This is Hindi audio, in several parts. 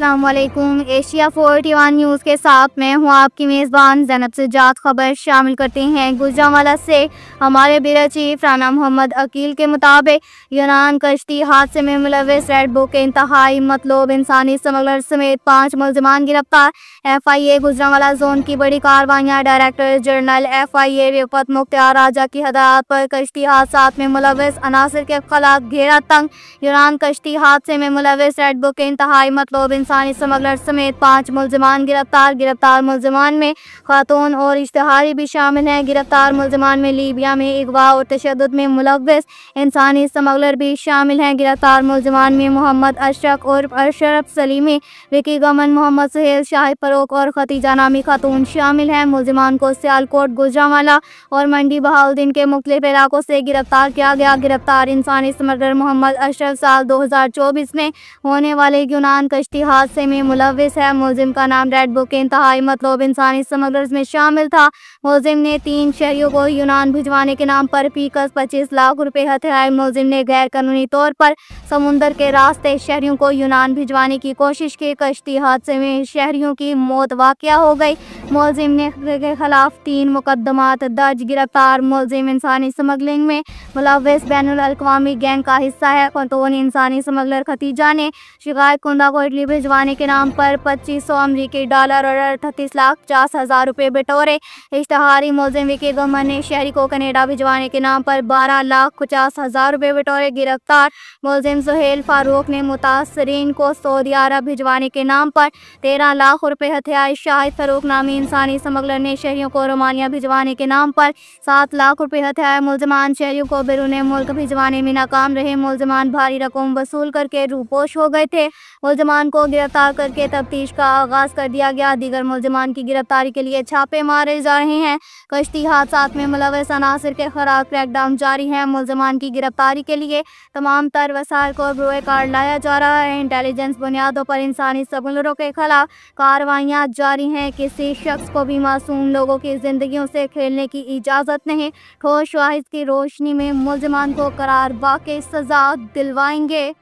अस्सलाम वालेकुम। एशिया 41 न्यूज़ के साथ मैं हूं आपकी मेज़बान ज़ैनब सज्जाद। खबर शामिल करते हैं। गुजरांवाला से हमारे ब्यूरो चीफ राना मोहम्मद अकील के मुताबिक यूनान कश्ती हादसे में मुलविस रेड बुक के इंतहाई मतलूब इंसानी स्मगलर समेत 5 मुल्ज़िमान गिरफ्तार। FIA गुजरांवाला जोन की बड़ी कार्रवाइयाँ। Director general FIA Rifat Mukhtar Raja की हदायत पर कश्ती हादसा में मुलविस अनासर के खिलाफ घेरा तंग। यूनान कश्ती हादसे में मुलविस रेड बुक के इंतहाई मतलब इंसानी स्मगलर समेत 5 मुल्ज़िमान गिरफ्तार। गिरफ्तार मुल्ज़िमान में खातून और इश्तिहारी भी शामिल हैं। गिरफ्तार मुल्ज़िमान में लीबिया में अगवा और तशद्दुद में मुलविस इंसानी स्मगलर भी शामिल हैं। गिरफ्तार मुल्ज़िमान में मोहम्मद अशरफ और अशरफ सलीमी, विकी गमन, मोहम्मद सुहेल, शाहिद फरूक और खतीजा नामी खातून शामिल हैं। मुल्ज़िमान को सियालकोट, गुजरांवाला और मंडी बहाउद्दीन के मुख्तलिफ इलाकों से गिरफ्तार किया गया। गिरफ्तार इंसानी स्मगलर मोहम्मद अशरफ साल 2024 में होने वाले यूनान कश्ती हादसे में मुलविस है। मुलजिम का नाम रेड बुक के इंतहाई मतलब इंसानी स्मगलर्स में शामिल था। मुलजिम ने 3 शहरियों को यूनान भिजवाने के नाम पर फीकस 25 लाख रुपए हथियाए। मुलजिम ने गैर कानूनी तौर पर समुंदर के रास्ते शहरियों को यूनान भिजवाने की कोशिश की। कश्ती हादसे में शहरियों की मौत वाक़या हो गई। मुलजिम ने के खिलाफ 3 मुकदमात दर्ज। गिरफ्तार मुलजिम इंसानी स्मगलिंग में मुलविस बैनुल अक़वामी गैंग का हिस्सा है। खातून इंसानी स्मगलर खतीजा ने शिकायत कुंदा को इटली भिजवाने के नाम पर 2500 अमरीकी डॉलर और 38,50,000 रुपये बटोरे। इश्तहारी मुलजिम विकी गमन ने शहरी को कनेडा भिजवाने के नाम पर 12,50,000 रुपये बटोरे। गिरफ्तार मुलजिम सुहेल फारूक ने मुतासरीन को सऊदी अरब भिजवाने के नाम पर 13 लाख रुपये हथियाए। शाहिद फरूक नामी इंसानी स्मगलर ने शहरियों को रोमानिया भिजवाने के नाम पर 7 लाख रुपये हथियाए। मुलजमान शहरियों को बैरून मुल्क भिजवाने में नाकाम रहे। मुलजमान भारी रकम वसूल करके रूपोश हो गए थे। मुलजमान को गिरफ्तार करके तफ्तीश का आगाज कर दिया गया। दीगर मुलजमान की गिरफ्तारी के लिए छापे मारे जा रहे हैं। कश्ती हादसा में मुलविस अनासर के खिलाफ क्रैकडाउन जारी है। मुलजमान की गिरफ्तारी के लिए तमाम तर वसाइल को ब्रोए कार्ड लाया जा रहा है। इंटेलिजेंस बुनियादों पर इंसानी स्मगलरों के खिलाफ कार्रवाइयाँ जारी हैं। किसी शख्स को भी मासूम लोगों की जिंदगियों से खेलने की इजाज़त नहीं। ठोस शवाहिद की रोशनी में मुलजमान को करार वाक़ई सजा दिलवाएंगे।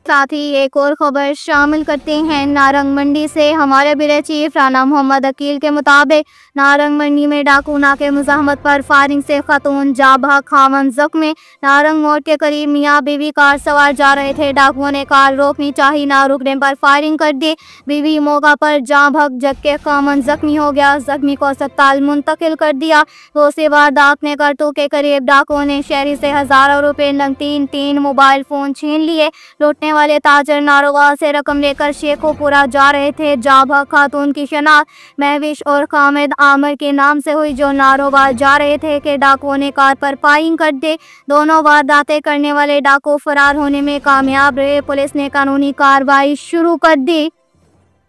साथ ही एक और खबर शामिल करते हैं। नारंग मंडी से हमारे ब्यूरो चीफ राना मोहम्मद अकील के मुताबिक नारंग मंडी में डाकू नाके मुज़ाहमत पर फायरिंग से खातून जाबा खामन जख्मी। नारंग मोड़ के करीब मियाँ बीवी कार सवार जा रहे थे। डाकुओं ने कार रोकनी चाही, ना रुकने पर फायरिंग कर दी। बीवी मौका पर जाँ भग जबकि खामन जख्मी हो गया। जख्मी को अस्पताल मुंतकिल कर दिया। दूसरी वारदात में करतू के करीब डाकुओं ने शहरी से हज़ारों रुपये नगदी, 3 मोबाइल फ़ोन छीन लिए। लूटने वाले ताजर नारोगा से रकम लेकर शेखोपुरा जा रहे थे। जाबा खातून की शनाख्त महविश और खामिद आमिर के नाम से हुई, जो नारोगा जा रहे थे कि डाकुओं ने कार पर फायरिंग कर दी। दोनों वारदातें करने वाले डाकू फरार होने में कामयाब रहे। पुलिस ने कानूनी कार्रवाई शुरू कर दी।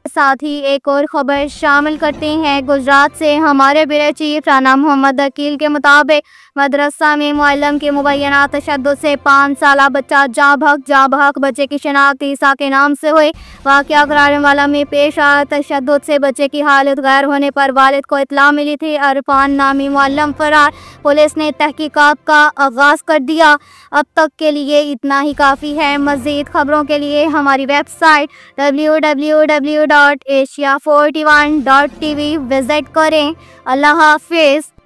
साथ ही एक और खबर शामिल करते हैं। गुजरात से हमारे ब्यूरो चीफ राना मोहम्मद अकील के मुताबिक मदरसा में मुअल्लिम के मुबैना तशद्दुद से 5 साला बच्चा जाँ भग बच्चे की शनाख्त ईसा के नाम से हुई। वाक़या गुजरांवाला में पेश आया। तशद्दुद से बच्चे की हालत गैर होने पर वालिद को इत्तला मिली थी। अरफान नामी मुअल्लिम फरार। पुलिस ने तहकीकात का आगाज़ कर दिया। अब तक के लिए इतना ही काफ़ी है। मज़ीद खबरों के लिए हमारी वेबसाइट www.asia41.tv विज़िट करें। अल्लाह हाफ़िज़।